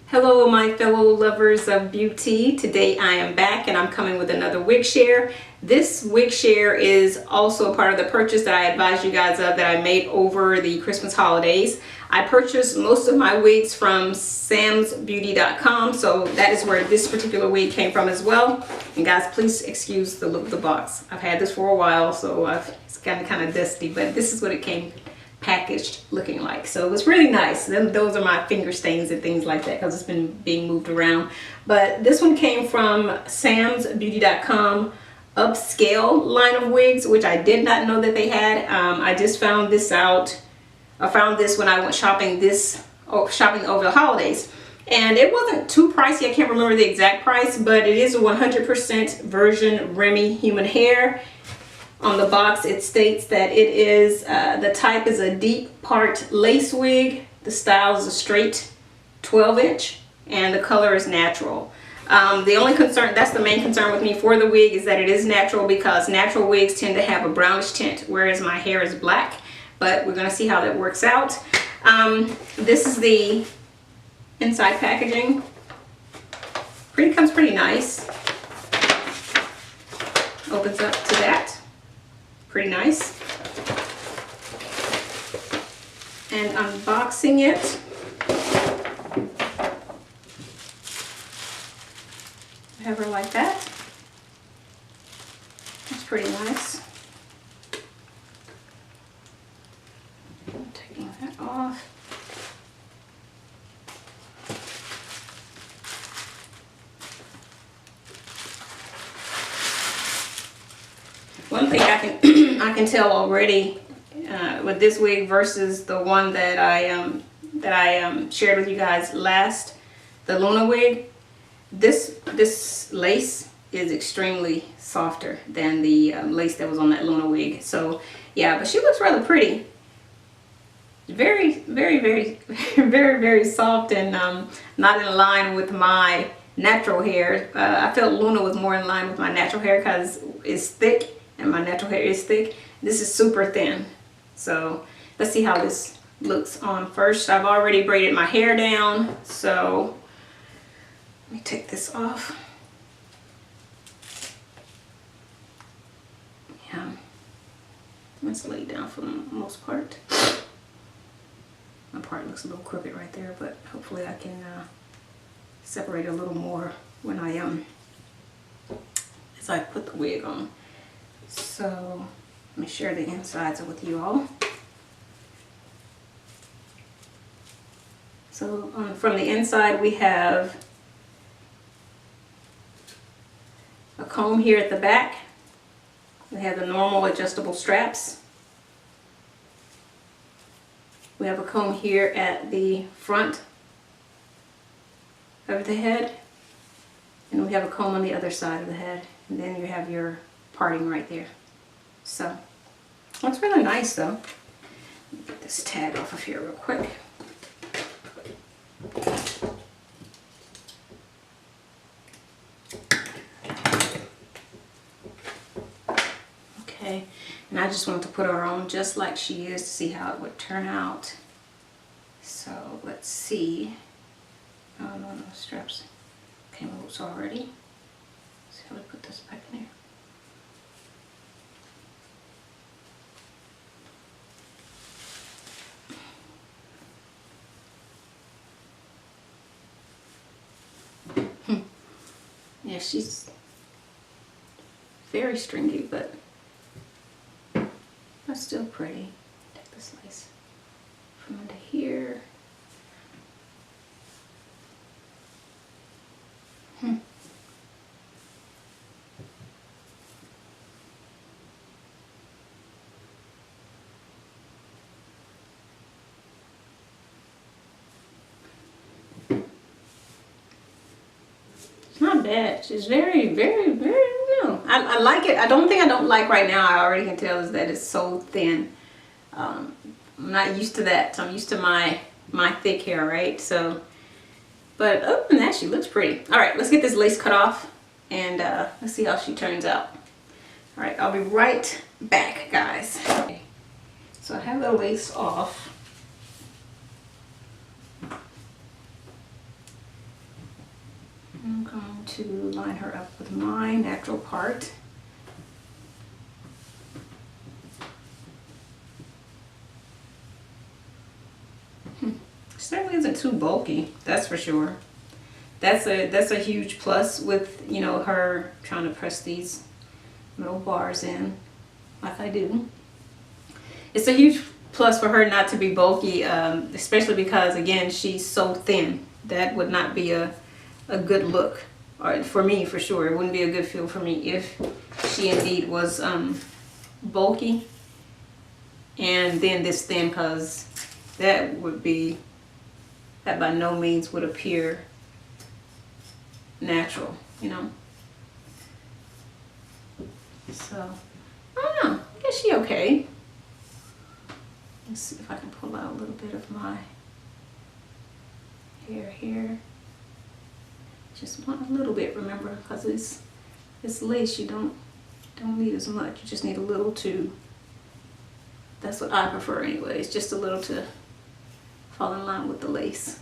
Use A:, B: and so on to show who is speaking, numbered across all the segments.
A: Hello my fellow lovers of beauty. Today I am back and I'm coming with another wig share. This wig share is also a part of the purchase that I advised you guys of that I made over the Christmas holidays. I purchased most of my wigs from samsbeauty.com, so that is where this particular wig came from as well. And guys, please excuse the look of the box. I've had this for a while, so it's kind of dusty, but this is what it came packaged looking like. So it was really nice. Those are my finger stains and things like that because it's been being moved around. But this one came from samsbeauty.com upscale line of wigs, which I did not know that they had. I just found this out. I found this when I went shopping over the holidays, and it wasn't too pricey. I can't remember the exact price, but it is a 100% virgin Remy human hair. On the box it states that it is the type is a deep part lace wig, the style is a straight 12-inch, and the color is natural. The only concern, that's the main concern with me for the wig, is that it is natural, because natural wigs tend to have a brownish tint, whereas my hair is black. But we're going to see how that works out. This is the inside packaging. Comes pretty nice. Opens up to that. Pretty nice. And unboxing it, I have her like that. That's pretty nice. I'm taking that off. One thing I can tell already with this wig versus the one that I shared with you guys last, the Luna wig, this lace is extremely softer than the lace that was on that Luna wig. So yeah, but she looks rather pretty. Very, very, very, very, very soft, and not in line with my natural hair. I felt Luna was more in line with my natural hair because it's thick, and my natural hair is thick. This is super thin. So let's see how this looks on first. I've already braided my hair down, so let me take this off. Yeah, it's laid down for the most part. My part looks a little crooked right there, but hopefully I can separate a little more when as I put the wig on. So let me share the insides with you all. So from the inside we have a comb here at the back. We have the normal adjustable straps. We have a comb here at the front of the head, and we have a comb on the other side of the head, and then you have your parting right there. So looks really nice though. Let me get this tag off of here real quick. Okay, and I just wanted to put her on just like she is to see how it would turn out. So let's see. Oh no, no, straps came loose already. Let's see how to put this back in there. Yeah, she's very stringy, but that's still pretty. Take this lace from under here. Not bad. She's very, very, very, no. I like it. The only thing I don't like right now, I already can tell, is that it's so thin. I'm not used to that. So I'm used to my thick hair, right? So, but other than that, she looks pretty. All right, let's get this lace cut off, and let's see how she turns out. All right, I'll be right back, guys. Okay. So I have the lace off. to line her up with my natural part. Certainly isn't too bulky, that's for sure. That's a huge plus with, you know, her trying to press these little bars in like I do. It's a huge plus for her not to be bulky, especially because, again, she's so thin. That would not be a good look, or for me, for sure. It wouldn't be a good feel for me if she indeed was bulky and then this thin, because that by no means would appear natural, you know. So I don't know, I guess she okay. Let's see if I can pull out a little bit of my hair here. Just want a little bit, remember, because it's lace. You don't need as much. You just need a little to. That's what I prefer, anyways. Just a little to fall in line with the lace.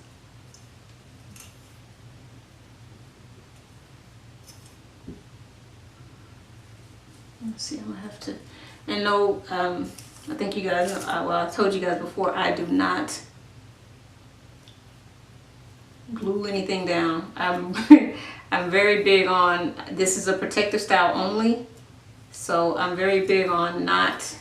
A: Let's see, I'm gonna have to, and no, I think you guys, well, I told you guys before, I do not glue anything down. I'm very big on, this is a protective style only, so I'm very big on not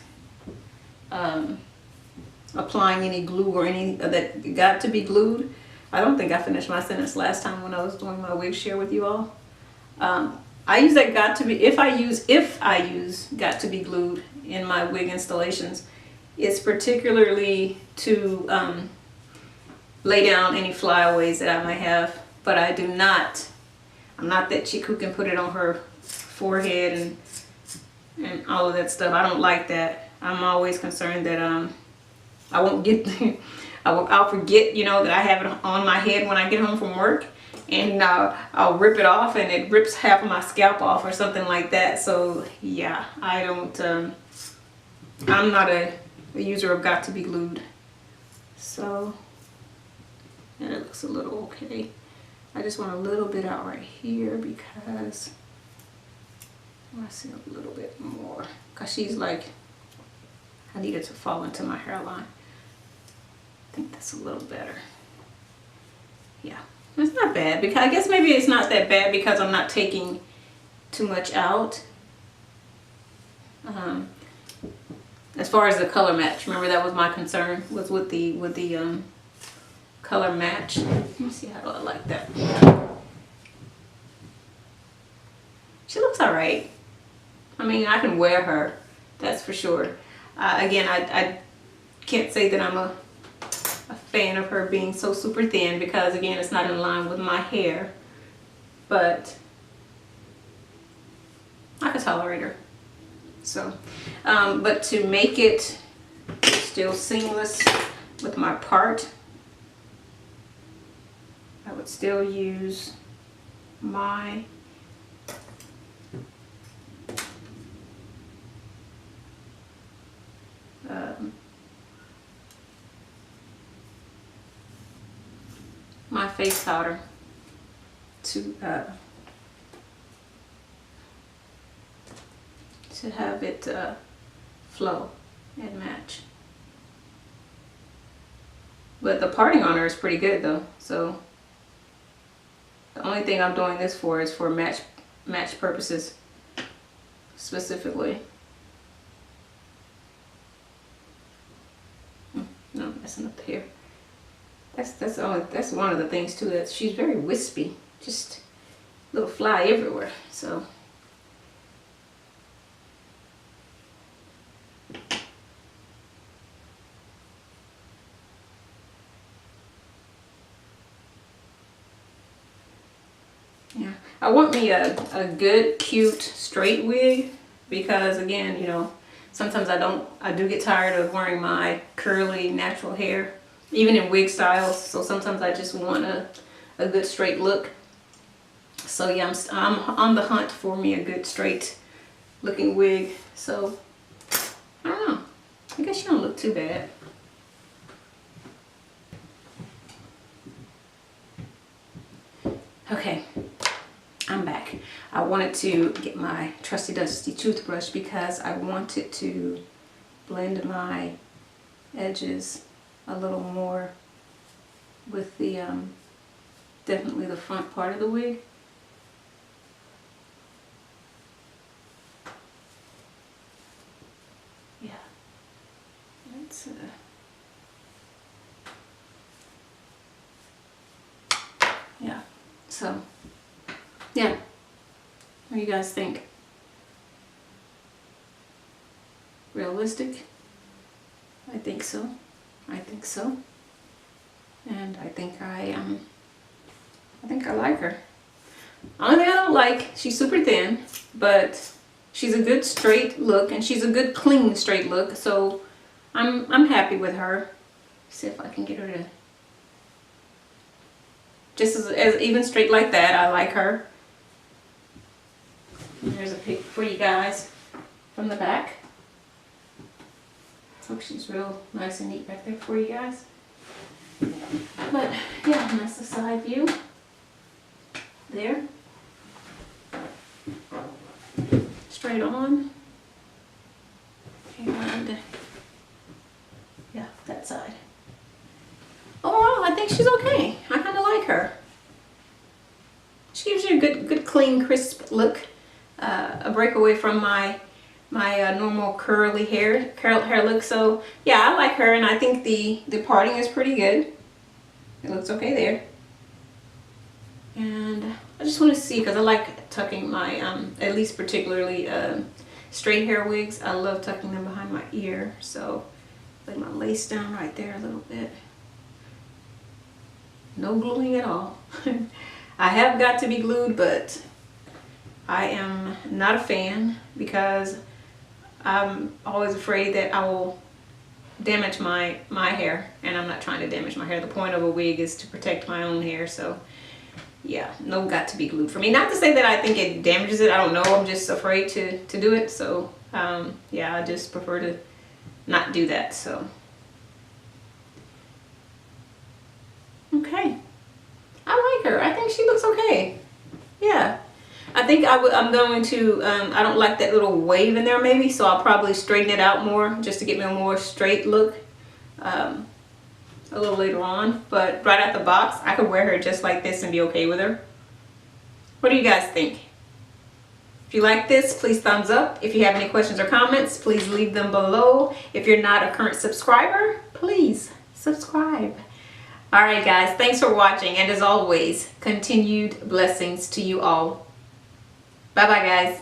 A: applying any glue or any that got to be glued. I don't think I finished my sentence last time when I was doing my wig share with you all. I use that got to be, if I use got to be glued in my wig installations, it's particularly to lay down any flyaways that I might have, but I do not, I'm not that chick who can put it on her forehead and all of that stuff. I don't like that. I'm always concerned that I won't get, I'll forget, you know, that I have it on my head when I get home from work, and I'll rip it off and it rips half of my scalp off or something like that. So yeah, I don't, I'm not a user of got to be glued. So, and it looks a little okay. I just want a little bit out right here because I want to see a little bit more, because she's like, I need it to fall into my hairline. I think that's a little better. Yeah, it's not bad, because I guess maybe it's not that bad because I'm not taking too much out. As far as the color match, remember that was my concern, was with the color match. Let me see, how do I like that? She looks all right. I mean, I can wear her, that's for sure. Again, I can't say that I'm a fan of her being so super thin, because again, it's not in line with my hair, but I can tolerate her. So, but to make it still seamless with my part, I would still use my my face powder to have it flow and match. But the parting on her is pretty good though, so the only thing I'm doing this for is for match purposes specifically. No, messing up here. That's one of the things too, that she's very wispy, just little fly everywhere. So yeah, I want me a good, cute, straight wig, because again, you know, sometimes I do get tired of wearing my curly natural hair, even in wig styles. So sometimes I just want a good straight look. So yeah, I'm on the hunt for me a good straight looking wig. So I don't know, I guess she don't look too bad. Okay, I'm back. back, I wanted to get my trusty dusty toothbrush because I wanted to blend my edges a little more with the definitely the front part of the wig. Yeah, let's yeah, so yeah, what do you guys think? Realistic? I think so. I think so. And I think I like her. Only thing I don't like, she's super thin, but she's a good straight look, and she's a good clean straight look, so I'm happy with her. See if I can get her to just as even straight like that. I like her. And there's a pic for you guys from the back. Hope she's real nice and neat back there for you guys. But yeah, and that's the side view there. Straight on. And yeah, that side. Overall, I think she's okay. I kind of like her. She gives you a good clean, crisp look. A breakaway from my normal curly hair look. So yeah, I like her, and I think the parting is pretty good. It looks okay there. And I just want to see, because I like tucking my at least particularly straight hair wigs. I love tucking them behind my ear. So lay my lace down right there a little bit. No gluing at all. I have got to be glued, but I am not a fan because I'm always afraid that I will damage my hair, and I'm not trying to damage my hair. The point of a wig is to protect my own hair, so yeah, no got to be glued for me. Not to say that I think it damages it, I don't know, I'm just afraid to do it, so yeah, I just prefer to not do that. So okay, I like her. I think she looks okay. Yeah, I think I'm going to, I don't like that little wave in there maybe, so I'll probably straighten it out more just to get me a more straight look a little later on. But right out the box, I could wear her just like this and be okay with her. What do you guys think? If you like this, please thumbs up. If you have any questions or comments, please leave them below. If you're not a current subscriber, please subscribe. Alright guys, thanks for watching, and as always, continued blessings to you all. Bye bye guys.